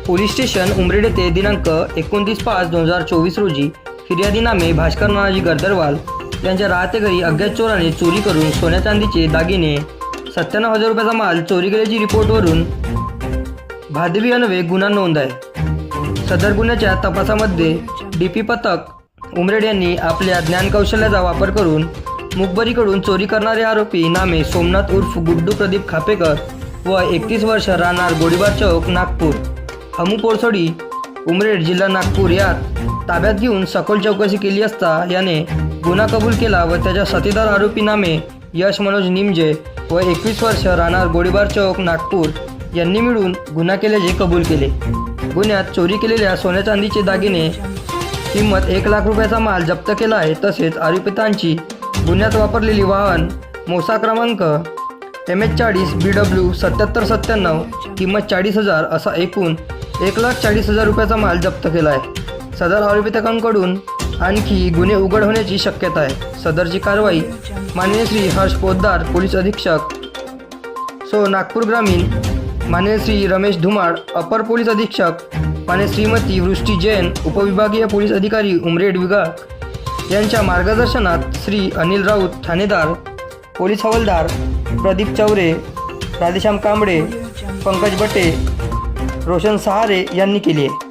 Police station Umred येथे दिनांक 29/5/2024 रोजी फिर्यादीनामे भास्कर नानाजी गर्दरवाल यांच्या राहते घरी अज्ञात चोराने चोरी करून सोन्या चांदीचे दागिने 97,000 रुपयाचा माल चोरी केल्याची रिपोर्टवरून भादवी अन्वये गुन्हा नोंद आहे। सदर गुन्ह्याच्या तपासामध्ये डीपी पथक उमरेड यांनी आपल्या ज्ञानकौशल्याचा वापर करून मुखबरीकडून चोरी करणारे आरोपी नामे सोमनाथ उर्फ गुड्डू प्रदीप खापेकर व 31 वर्ष राहणार गोळीबार चौक नागपूर हमू पोरसोडी उमरेड जिल्हा नागपूर यात ताब्यात घेऊन सखोल चौकशी केली असता याने गुन्हा कबूल केला व त्याच्या साथीदार आरोपी नामे यश मनोज निमजे व 21 वर्ष राहणार गोळीबार चौक नागपूर यांनी मिळून गुन्हा केल्याचे कबूल केले। गुन्ह्यात चोरी केलेल्या सोन्या चांदीचे दागिने किंमत 1 लाख रुपयाचा माल जप्त केला आहे। तसेच आरोपितांची गुन्ह्यात वापरलेली वाहन मोसा क्रमांक MH40 BW 7797 किंमत 40,000 असा एकूण 1,40,000 रुपयाचा माल जप्त केला आहे। सदर आरोपितांकडून आणखी गुन्हे उघड होण्याची शक्यता आहे। सदरची कारवाई माननीय श्री हर्ष पोद्दार पोलीस अधीक्षक सो नागपूर ग्रामीण, माननीय श्री रमेश धुमाळ अपर पोलीस अधीक्षक, माननीय श्रीमती वृष्टी जैन उपविभागीय पोलीस अधिकारी उमरेड विभाग यांच्या मार्गदर्शनात श्री अनिल राऊत ठाणेदार, पोलीस हवालदार प्रदीप चौरे, राधेश्याम कांबळे, पंकज बटे, रोशन सहारे यांनी केली आहे।